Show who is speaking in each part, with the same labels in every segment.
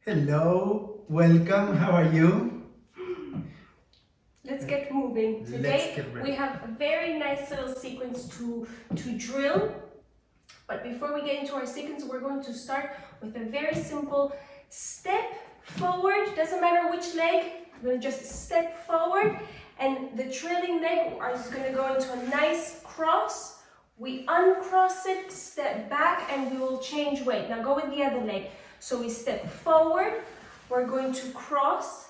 Speaker 1: Hello, welcome, how are you?
Speaker 2: Let's get moving. Today we have a very nice little sequence to drill. But before we get into our sequence, we're going to start with a very simple step forward. Doesn't matter which leg, we're going to just step forward. And the trailing leg is going to go into a nice cross. We uncross it, step back, and we will change weight. Now go with the other leg. So we step forward, we're going to cross,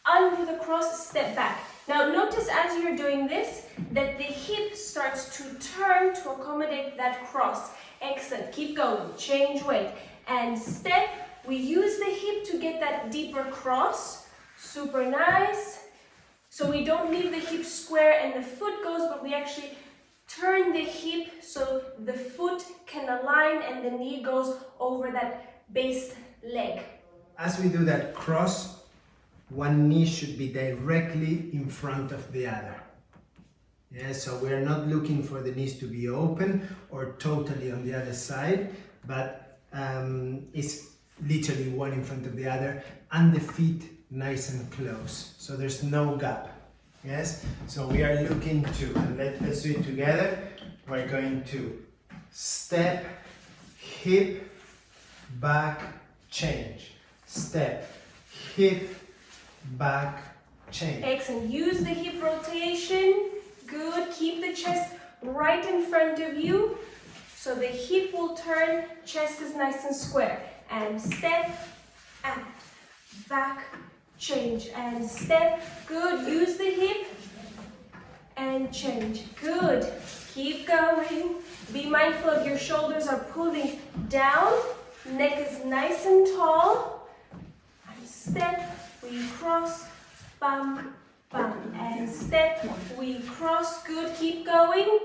Speaker 2: under the cross, step back. Now notice as you're doing this, that the hip starts to turn to accommodate that cross. Excellent, keep going, change weight. And step, we use the hip to get that deeper cross. Super nice. So we don't leave the hip square and the foot goes, but we actually turn the hip so the foot can align and the knee goes over that base leg.
Speaker 1: As we do that cross, one knee should be directly in front of the other. Yeah, so we're not looking for the knees to be open or totally on the other side, but it's literally one in front of the other and the feet nice and close. So there's no gap. Yes, so we are looking to, and let's do it together. We're going to step, hip, back, change. Step, hip, back, change.
Speaker 2: Excellent. Use the hip rotation. Good. Keep the chest right in front of you. So the hip will turn, chest is nice and square. And step, and back, change. And step. Good. Use the hip. And change. Good. Keep going. Be mindful of your shoulders are pulling down. Neck is nice and tall. And step, we cross, bum, bum. And step, we cross. Good, keep going.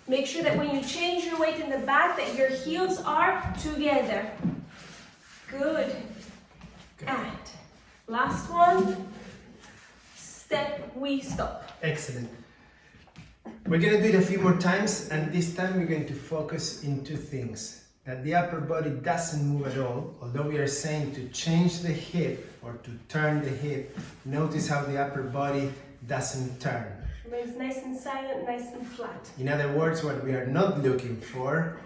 Speaker 2: Make sure that when you change your weight in the back, that your heels are together. Good. And last one. Step, we stop.
Speaker 1: Excellent. We're going to do it a few more times, and this time we're going to focus in two things. That the upper body doesn't move at all, although we are saying to change the hip or to turn the hip. Notice how the upper body doesn't turn.
Speaker 2: Remains nice and silent, nice and flat.
Speaker 1: In other words, what we are not looking for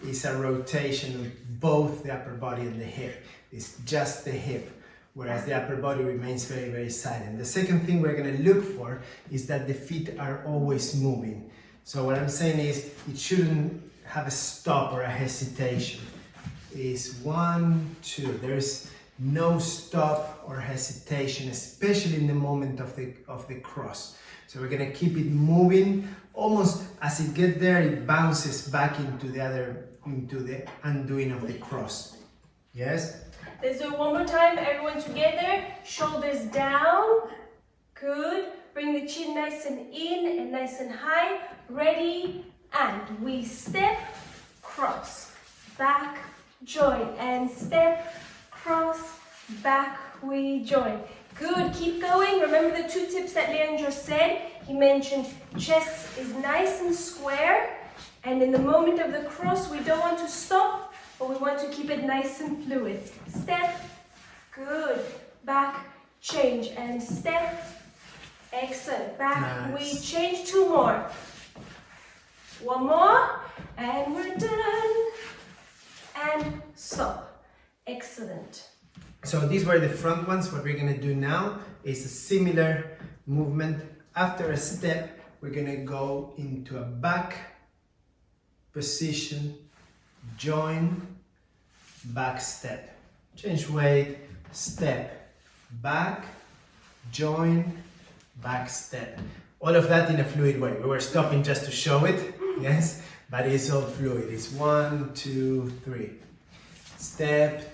Speaker 1: is a rotation of both the upper body and the hip. It's just the hip, whereas the upper body remains very, very silent. The second thing we're going to look for is that the feet are always moving. So what I'm saying is it shouldn't have a stop or a hesitation. Is 1, 2. There's no stop or hesitation, especially in the moment of the cross. So we're gonna keep it moving. Almost as it gets there, it bounces back into the undoing of the cross. Yes?
Speaker 2: Let's do it one more time. Everyone together. Shoulders down. Good. Bring the chin nice and in and nice and high. Ready? And we step, cross, back, join, and step, cross, back, we join. Good, keep going. Remember the two tips that Leandro said? He mentioned chest is nice and square, and in the moment of the cross, we don't want to stop, but we want to keep it nice and fluid. Step, good, back, change, and step, excellent, back,
Speaker 1: nice.
Speaker 2: We change, 2 more. One more, and we're done. And stop. Excellent.
Speaker 1: So these were the front ones. What we're going to do now is a similar movement. After a step, we're going to go into a back position, join, back step. Change weight, step, back, join, back step. All of that in a fluid way. We were stopping just to show it. Yes, but it's all fluid. It's 1, 2, 3. Step.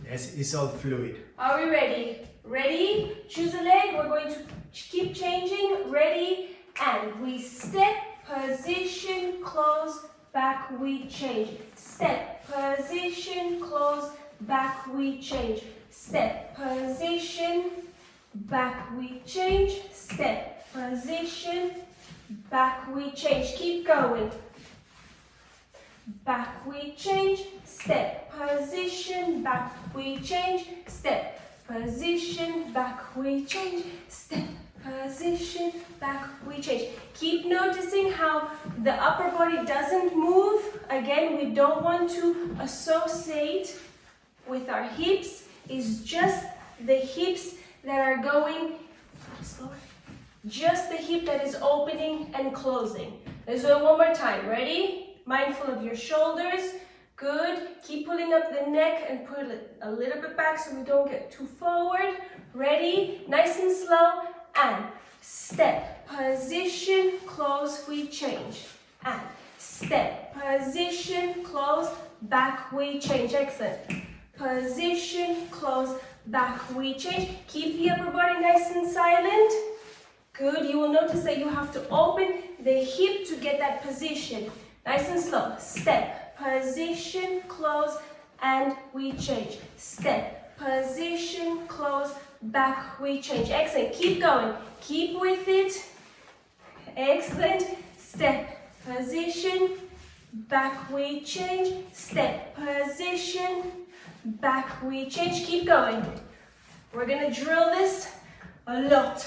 Speaker 1: Yes, it's all fluid.
Speaker 2: Are we ready? Ready? Choose a leg. We're going to keep changing. Ready? And we step, position, close, back, we change. Step, position, close, back, we change. Step, position, back, we change. Step, position, back, we change. Keep going. back we change, step, position, back we change, step, position, back we change, step, position, back we change. Keep noticing how the upper body doesn't move. Again, we don't want to associate with our hips. It's just the hips that are going slower. Just the hip that is opening and closing. Let's do it one more time. Ready? Mindful of your shoulders. Good. Keep pulling up the neck and pull it a little bit back so we don't get too forward. Ready? Nice and slow. And step, position, close, we change. And step, position, close, back, we change. Excellent. Position, close, back, we change. Keep the upper body nice and silent. Good. You will notice that you have to open the hip to get that position. Nice and slow. Step, position, close, and we change. Step, position, close, back, we change. Excellent. Keep going. Keep with it. Excellent. Step, position, back, we change. Step, position, back, we change. Keep going. We're going to drill this a lot.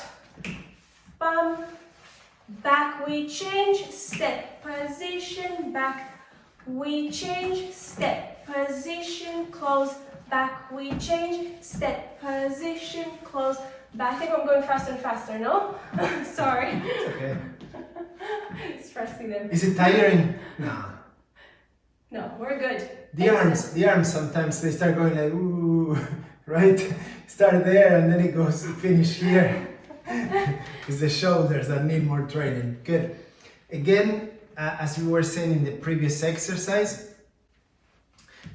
Speaker 2: Bum, back, we change. Step, position, back, we change. Step, position, close, back, we change. Step, position, close, back. I think I'm going faster and faster, no? Sorry.
Speaker 1: It's okay.
Speaker 2: Stressing them.
Speaker 1: Is it tiring? No.
Speaker 2: No, we're good.
Speaker 1: The arms sometimes they start going like, ooh, right? Start there and then it goes finish here. It's the shoulders that need more training. Good. Again, as we were saying in the previous exercise,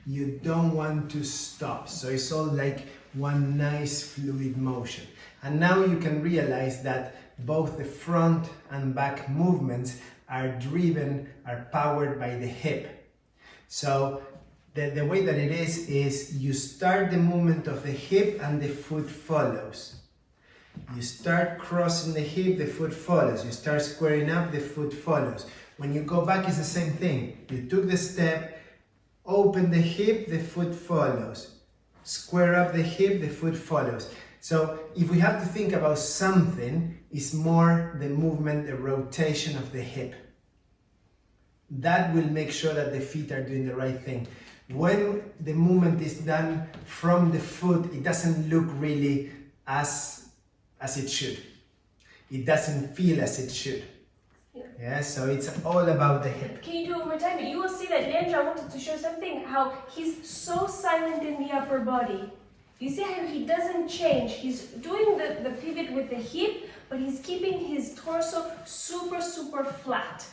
Speaker 1: you don't want to stop. So it's all like one nice fluid motion. And now you can realize that both the front and back movements are powered by the hip. So the way that it is you start the movement of the hip and the foot follows. You start crossing the hip, the foot follows. You start squaring up, the foot follows. When you go back, it's the same thing. You took the step, open the hip, the foot follows. Square up the hip, the foot follows. So if we have to think about something, it's more the movement, the rotation of the hip. That will make sure that the feet are doing the right thing. When the movement is done from the foot, it doesn't look really as it should. It doesn't feel as it should. Yeah, so it's all about the hip.
Speaker 2: Can you do it one more time? You will see that Leandro wanted to show something, how he's so silent in the upper body. You see how he doesn't change. He's doing the pivot with the hip, but he's keeping his torso super, super flat.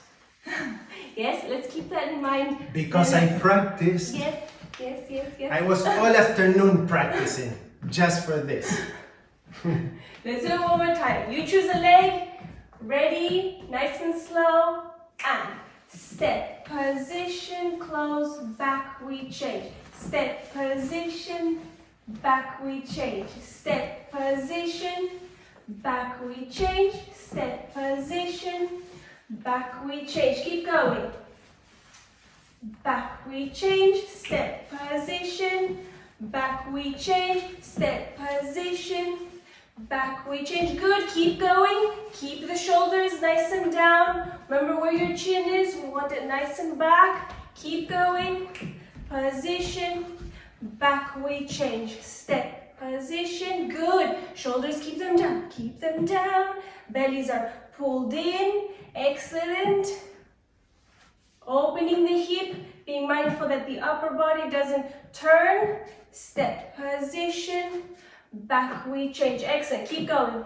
Speaker 2: Yes, let's keep that in mind.
Speaker 1: Because I practiced.
Speaker 2: Yes.
Speaker 1: I was all afternoon practicing just for this.
Speaker 2: Let's do it one more time. You choose a leg. Ready, nice and slow, and step, position, close, back, we change. Step, position, back, we change. Step, position, back, we change. Step, position, back, we change. Keep going. Back, we change. Step, position, back, we change. Step, position, back, we change. Good. Keep going. Keep the shoulders nice and down. Remember where your chin is. We want it nice and back. Keep going. Position. Back, we change. Step. Position. Good. Shoulders, keep them down. Keep them down. Bellies are pulled in. Excellent. Opening the hip. Being mindful that the upper body doesn't turn. Step. Position. Back, we change. Excellent. Keep going.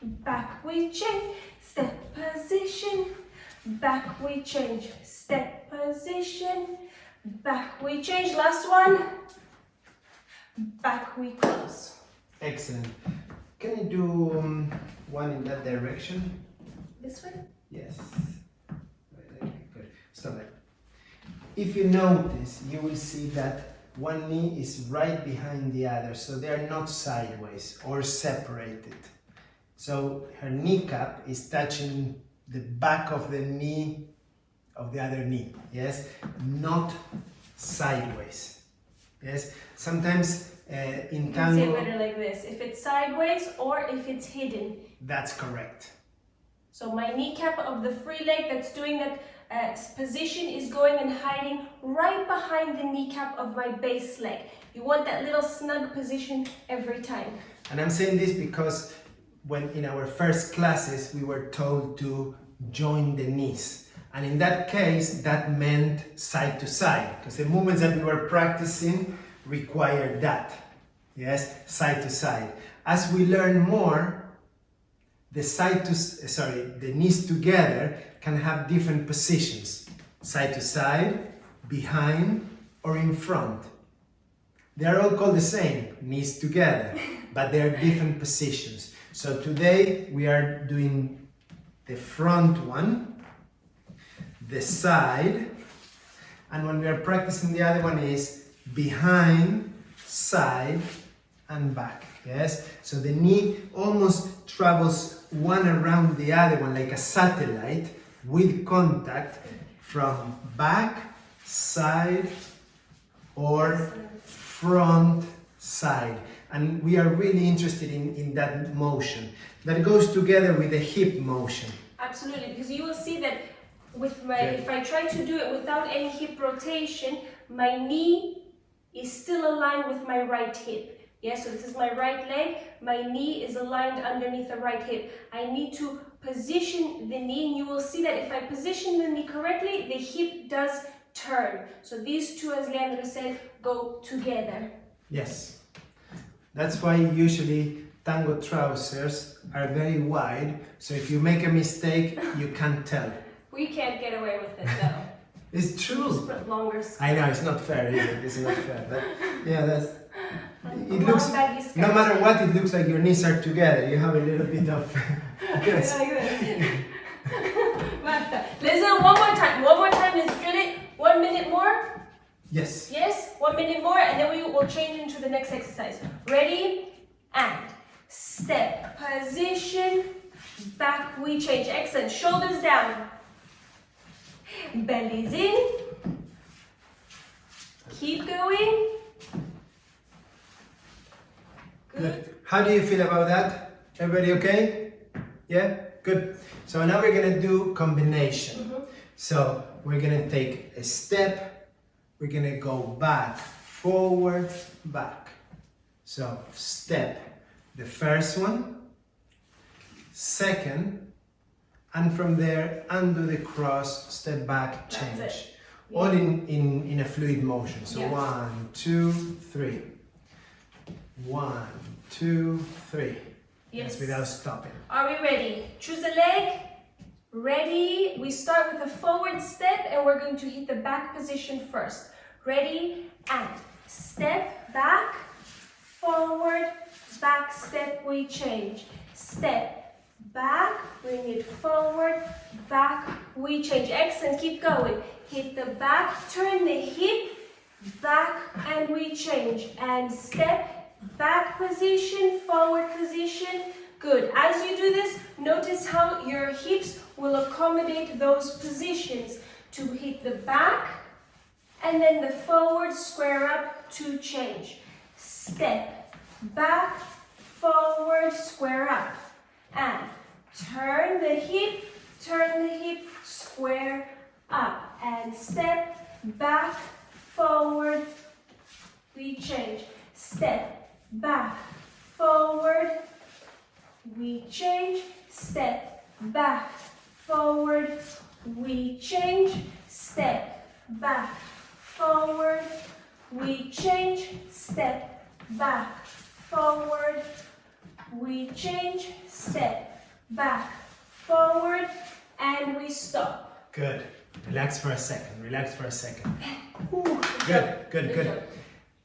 Speaker 2: Back, we change. Step, position. Back, we change. Step, position. Back, we change. Last one. Back, we close.
Speaker 1: Excellent. Can you do one in that direction?
Speaker 2: This way?
Speaker 1: Yes. Good. Stop there. If you notice, you will see that one knee is right behind the other, so they are not sideways or separated. So her kneecap is touching the back of the knee of the other knee, yes? Not sideways, yes? Sometimes in
Speaker 2: You can see it
Speaker 1: tango,
Speaker 2: better like this. If it's sideways or if it's hidden.
Speaker 1: that's correct.
Speaker 2: So my kneecap of the free leg that's doing that position is going and hiding right behind the kneecap of my base leg. You want that little snug position every time.
Speaker 1: And I'm saying this because when in our first classes we were told to join the knees. And in that case, that meant side to side, because the movements that we were practicing required that. Yes, side to side. As we learn more, the knees together can have different positions. Side to side, behind, or in front. They are all called the same, knees together, but they are different positions. So today we are doing the front one, the side, and when we are practicing the other one is behind, side, and back. Yes? So the knee almost travels one around the other one like a satellite with contact from back, side, or front, side. And we are really interested in that motion. That goes together with the hip motion.
Speaker 2: Absolutely, because you will see that with if I try to do it without any hip rotation, my knee is still aligned with my right hip. Yeah, so this is my right leg, my knee is aligned underneath the right hip. I need to position the knee, and you will see that if I position the knee correctly, the hip does turn. So these two, as Leandro said, go together.
Speaker 1: Yes. That's why usually tango trousers are very wide, so if you make a mistake, you can't tell.
Speaker 2: We can't get away with it though.
Speaker 1: It's true.
Speaker 2: Just put longer skirt.
Speaker 1: I know, it's not fair, is it? It's not fair. But yeah, that's... It
Speaker 2: Long
Speaker 1: looks,
Speaker 2: baggy skirt.
Speaker 1: no matter what, it looks like your knees are together. You have a little bit of... Yes.
Speaker 2: Like this. Basta. Let's do it one more time. One more time, let's drill it. 1 minute more.
Speaker 1: Yes.
Speaker 2: Yes, 1 minute more, and then we will change into the next exercise. Ready? And step, position, back, we change. Excellent. Shoulders down. Bellies in. Keep going. Good.
Speaker 1: How do you feel about that? Everybody okay? Yeah? Good. So now we're going to do combination. So we're going to take a step. We're going to go back, forward, back. So step, the first one, second, and from there undo the cross, step back, change. All in a fluid motion. So 1, 2, 3. 1, 2, 3. Yes, without stopping.
Speaker 2: Are we ready? Choose a leg. Ready? We start with a forward step and we're going to hit the back position first. Ready? And step, back, forward, back, step, we change. Step, back, bring it forward, back, we change. Excellent, keep going. Hit the back, turn the hip, back, and we change. And step, back position, forward position. Good. As you do this, notice how your hips will accommodate those positions to hit the back and then the forward square up to change. Step, back, forward, square up. And turn the hip, square up. And step, back, forward, we change. Step, back, forward, we change. Step, back, forward, we change. Step, back, forward, we change. Step, back, forward, we change. Step, back, forward, and we stop.
Speaker 1: Good. Relax for a second. Relax for a second. Good, good, good.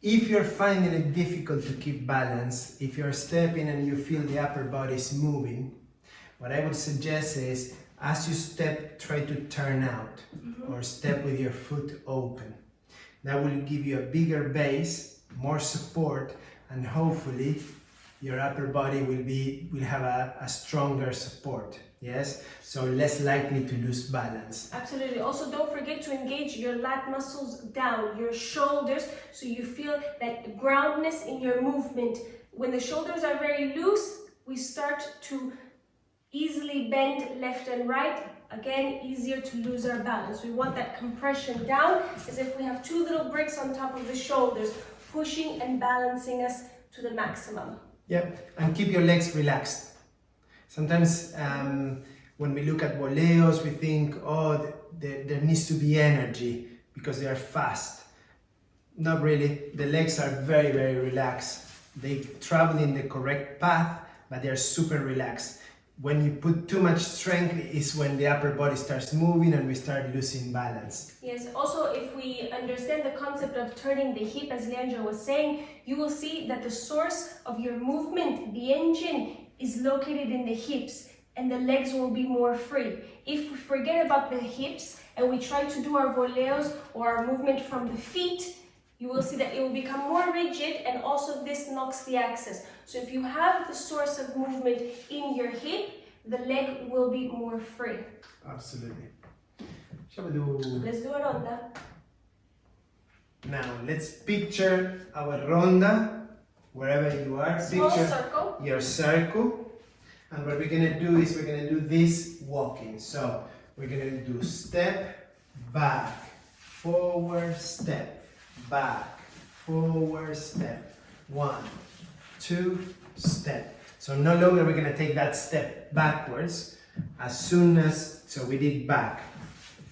Speaker 1: If you're finding it difficult to keep balance, if you're stepping and you feel the upper body is moving, what I would suggest is, as you step, try to turn out or step with your foot open. That will give you a bigger base, more support, and hopefully your upper body will have a stronger support. Yes, so less likely to lose balance.
Speaker 2: Absolutely. Also, don't forget to engage your lat muscles down, your shoulders, so you feel that groundness in your movement. When the shoulders are very loose, we start to easily bend left and right. Again, easier to lose our balance. We want that compression down, as if we have two little bricks on top of the shoulders, pushing and balancing us to the maximum.
Speaker 1: Yeah, and keep your legs relaxed. Sometimes when we look at boleos, we think, oh, there needs to be energy because they are fast. Not really. The legs are very, very relaxed. They travel in the correct path, but they're super relaxed. When you put too much strength is when the upper body starts moving and we start losing balance.
Speaker 2: Yes, also if we understand the concept of turning the hip, as Leandro was saying, you will see that the source of your movement, the engine, is located in the hips, and the legs will be more free. If we forget about the hips and we try to do our boleos or our movement from the feet, you will see that it will become more rigid, and also this knocks the axis. So if you have the source of movement in your hip, the leg will be more free.
Speaker 1: Absolutely. Shall we do?
Speaker 2: Let's do a ronda.
Speaker 1: Now let's picture our ronda, wherever you are.
Speaker 2: Small
Speaker 1: Picture
Speaker 2: circle.
Speaker 1: your circle. And what we're gonna do is we're gonna do this walking. So we're gonna do step, back, forward, step, back, forward, step, 1, 2, step. So no longer we're gonna take that step backwards. As soon as, so we did back,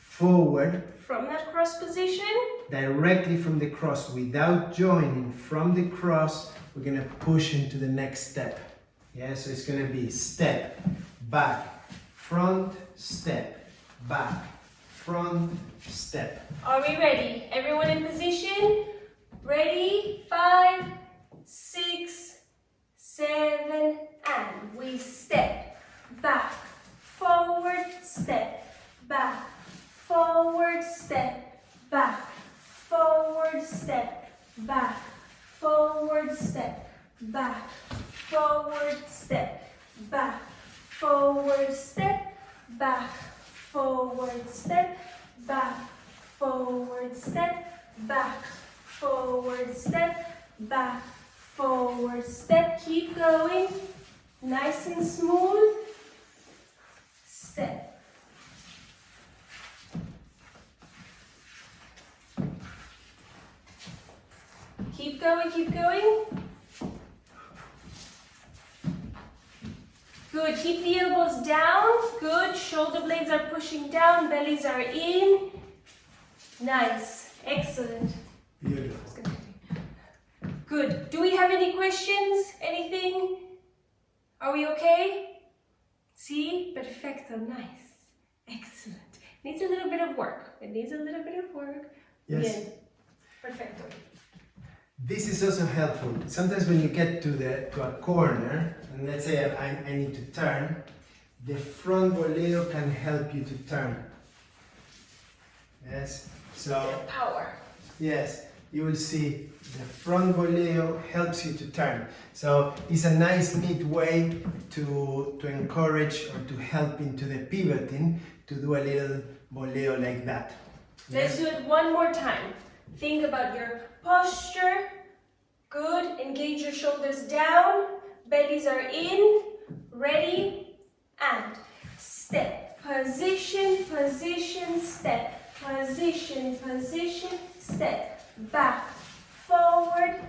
Speaker 1: forward,
Speaker 2: From that cross position,
Speaker 1: directly from the cross, without joining from the cross, we're gonna push into the next step. Yeah, so it's gonna be step, back, front, step, back, front, step.
Speaker 2: are we ready? Everyone in position? Ready? 5, 6, 7, and we step, back, forward, step, back, forward, step, back, forward, step, back, forward, step, back, forward, step, back, forward, step, back, forward, step, back, forward, step, back, forward, step, back, forward, step. Keep going, nice and smooth. Step. Keep going, keep going. Good, keep the elbows down. Good, shoulder blades are pushing down, bellies are in. Nice, excellent.
Speaker 1: Beautiful.
Speaker 2: Good, do we have any questions? Anything? Are we okay? See, perfecto, nice, excellent. Needs a little bit of work. It needs a little bit of work.
Speaker 1: Yes.
Speaker 2: Bien, perfecto.
Speaker 1: This is also helpful. Sometimes when you get to a corner, and let's say I need to turn, the front boleo can help you to turn. Yes. So
Speaker 2: Power.
Speaker 1: yes, you will see the front boleo helps you to turn. So it's a nice neat way to encourage or to help into the pivoting to do a little boleo like that.
Speaker 2: Let's do it one more time. Think about your posture. Good. Engage your shoulders down. Bellies are in. Ready. And step. Position, position, step. Position, position, step. Back, forward,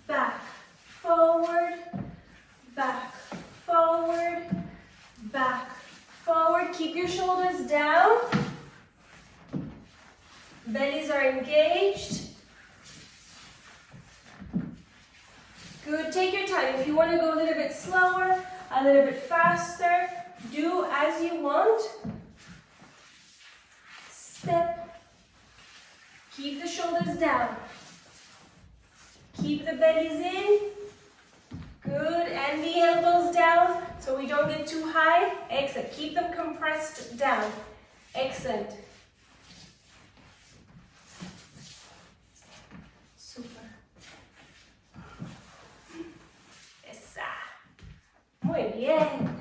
Speaker 2: back, forward, back, forward, back, forward. Keep your shoulders down. Bellies are engaged. Good, take your time. If you want to go a little bit slower, a little bit faster, do as you want. Step. Keep the shoulders down. Keep the bellies in. Good, and the elbows down so we don't get too high. Excellent, keep them compressed down. Excellent. Super. Esa. Muy bien.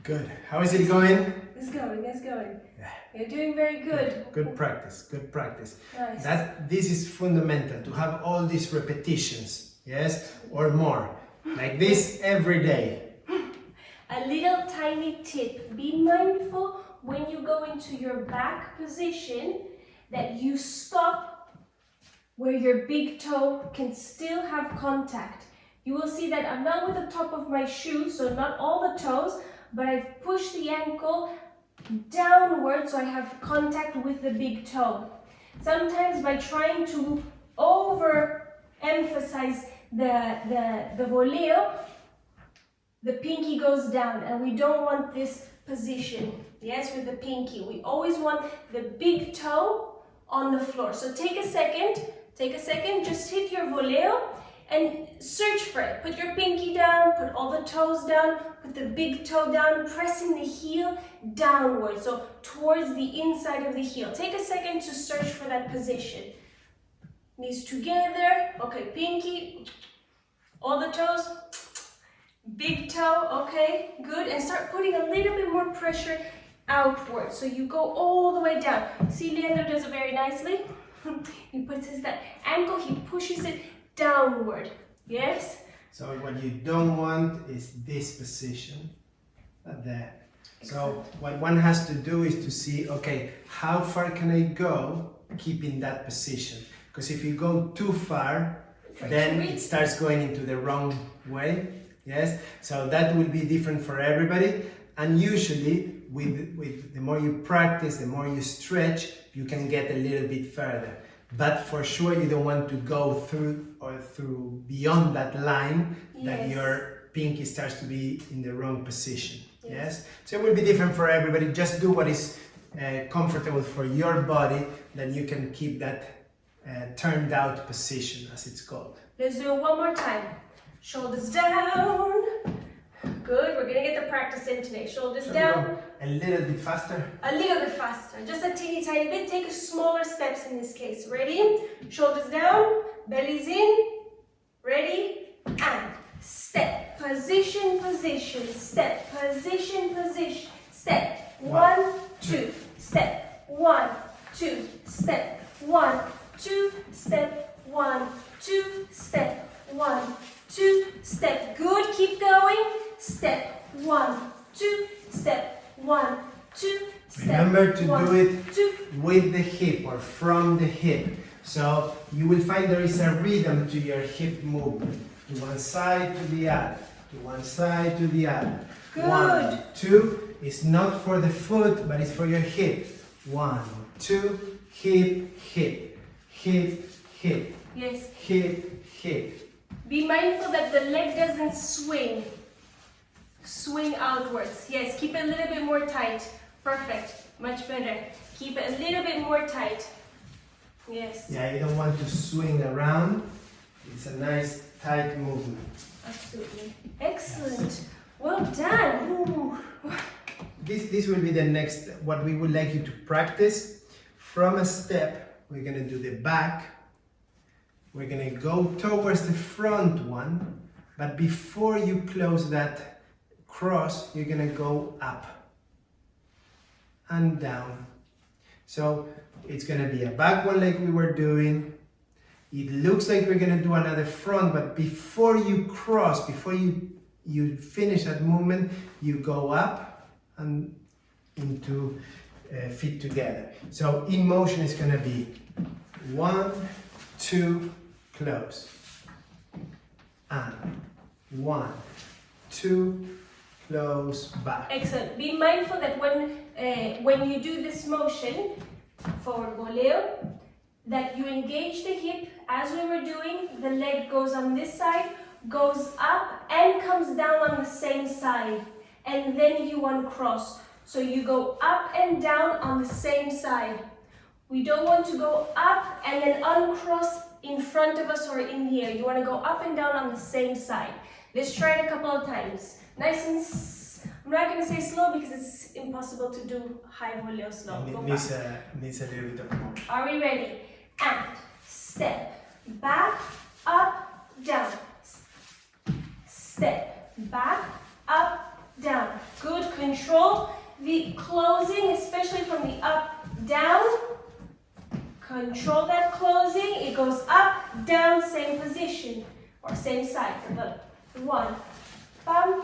Speaker 1: Good. How is it going?
Speaker 2: It's going, it's going.
Speaker 1: Yeah.
Speaker 2: You're doing very good.
Speaker 1: Good practice, good practice.
Speaker 2: Nice.
Speaker 1: This is fundamental, to have all these repetitions, yes, or more, like this every day.
Speaker 2: A little tiny tip, be mindful when you go into your back position that you stop where your big toe can still have contact. You will see that I'm not with the top of my shoe, so not all the toes, but I've pushed the ankle downward so I have contact with the big toe. Sometimes by trying to overemphasize the boleo, the pinky goes down, and we don't want this position, yes, with the pinky. We always want the big toe on the floor. So take a second, just hit your boleo and search for it. Put your pinky down, put all the toes down, put the big toe down, pressing the heel downward, so towards the inside of the heel. Take a second to search for that position. Knees together, okay, pinky, all the toes, big toe, okay, good, and start putting a little bit more pressure outward, so you go all the way down. See, Leandro does it very nicely. He puts his that ankle, he pushes it downward, yes?
Speaker 1: So what you don't want is this position, not that. So what one has to do is to see, okay, how far can I go keeping that position? Because if you go too far, then it starts going into the wrong way, yes? So that will be different for everybody. And usually, with the more you practice, the more you stretch, you can get a little bit further. But for sure, you don't want to go through beyond that line, that your pinky starts to be in the wrong position. Yes? So it will be different for everybody. Just do what is comfortable for your body, then you can keep that turned out position, as it's called.
Speaker 2: Let's do it one more time. Shoulders down. Good, we're gonna get the practice in today. Shoulders down.
Speaker 1: A little bit faster.
Speaker 2: A little bit faster, just a teeny tiny bit. Take smaller steps in this case. Ready? Shoulders down, belly's in. Ready? And step, position, position, step, position, position, step. 1, 2, step. 1, 2, step. 1, 2, step. 1, 2, step. 1, 2, step. Good, keep going. Step. 1, 2, step. 1, 2, step.
Speaker 1: Remember to do it with the hip or from the hip. So you will find there is a rhythm to your hip movement. To one side, to the other. To one side, to the other.
Speaker 2: Good.
Speaker 1: 1, 2 is not for the foot, but it's for your hip. 1, 2, hip, hip, hip, hip.
Speaker 2: Yes.
Speaker 1: Hip, hip.
Speaker 2: Be mindful that the leg doesn't swing. Swing outwards. Yes, keep it a little bit more tight. Perfect. Much better. Keep it a little bit more tight. Yes.
Speaker 1: Yeah, you don't want to swing around. It's a nice tight movement.
Speaker 2: Absolutely. Excellent. Well done. Ooh.
Speaker 1: This will be the next, what we would like you to practice. From a step, we're going to do the back. We're going to go towards the front one, but before you close that cross, you're going to go up and down. So it's going to be a back one like we were doing. It looks like we're going to do another front, but before you cross, before you finish that movement, you go up and into feet together. So in motion it's going to be 1, 2, close, and 1, 2, close, back.
Speaker 2: Excellent. Be mindful that when you do this motion for boleo, that you engage the hip as we were doing. The leg goes on this side, goes up and comes down on the same side, and then you uncross. So you go up and down on the same side. We don't want to go up and then uncross in front of us or in the air. You want to go up and down on the same side. Let's try it a couple of times. Nice and I'm not going to say slow because it's impossible to do high boleo slow.
Speaker 1: Needs a little bit of more.
Speaker 2: Are we ready? And step, back, up, down. Step, back, up, down. Good, control the closing, especially from the up, down. Control that closing, it goes up, down, same position, or same side. One, bam,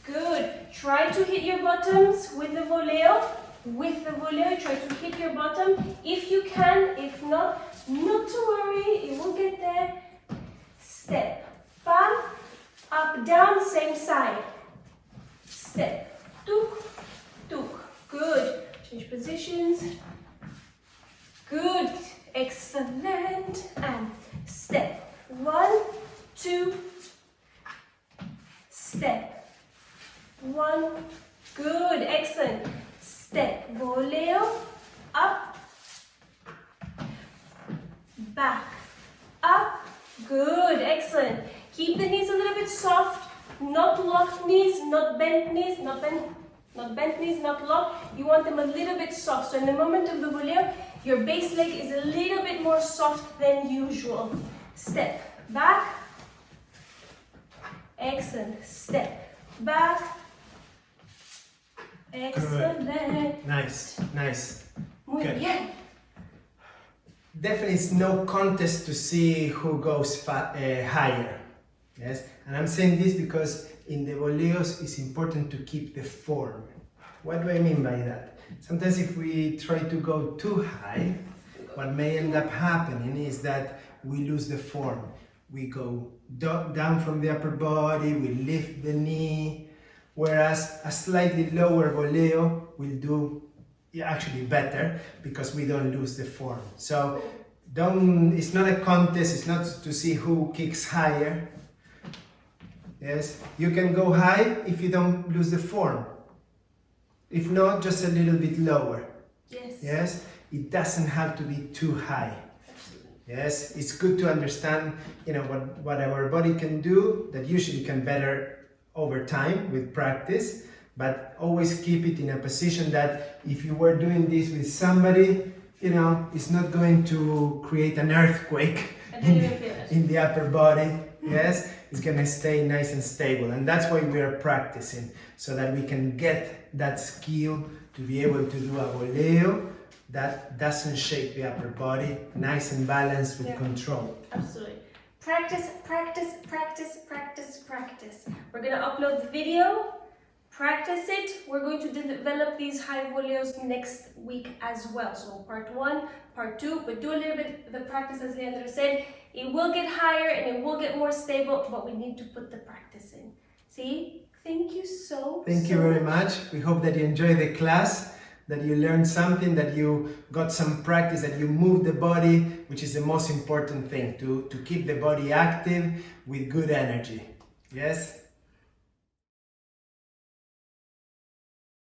Speaker 2: good. Try to hit your bottoms with the boleo. With the boleo, try to hit your bottom if you can. If not, not to worry, it will get there. Step, bam, up, down, same side. Step, tuk, tuk, good. Change positions. Good, excellent. And step, 1, 2, step, 1, good, excellent. Step, boleo, up, back, up, good, excellent. Keep the knees a little bit soft, not locked knees, not bent knees, not bent knees, not locked. You want them a little bit soft. So in the moment of the boleo, your base leg is a little bit more soft than usual. Step, back, excellent. Step, back, excellent.
Speaker 1: Good. Nice, nice.
Speaker 2: Muy bien.
Speaker 1: Definitely it's no contest to see who goes higher. Yes, and I'm saying this because in the boleos it's important to keep the form. What do I mean by that? Sometimes if we try to go too high, what may end up happening is that we lose the form. We go down from the upper body, we lift the knee, whereas a slightly lower boleo will do actually better because we don't lose the form. So it's not a contest, it's not to see who kicks higher. Yes, you can go high if you don't lose the form. If not, just a little bit lower.
Speaker 2: Yes.
Speaker 1: Yes, it doesn't have to be too high. Yes, it's good to understand, what our body can do, that usually can better over time with practice, but always keep it in a position that if you were doing this with somebody, it's not going to create an earthquake in the upper body. Yes, it's going to stay nice and stable, and that's why we are practicing, so that we can get that skill to be able to do a boleo that doesn't shake the upper body, nice and balanced with control.
Speaker 2: Absolutely. Practice, practice, practice, practice, practice. We're going to upload the video, practice it. We're going to develop these high boleos next week as well. So part 1, part 2, but do a little bit of the practice as Leandro said. It will get higher and it will get more stable, but we need to put the practice in. See? Thank you
Speaker 1: Thank you very much. We hope that you enjoyed the class, that you learned something, that you got some practice, that you moved the body, which is the most important thing, to keep the body active with good energy. Yes?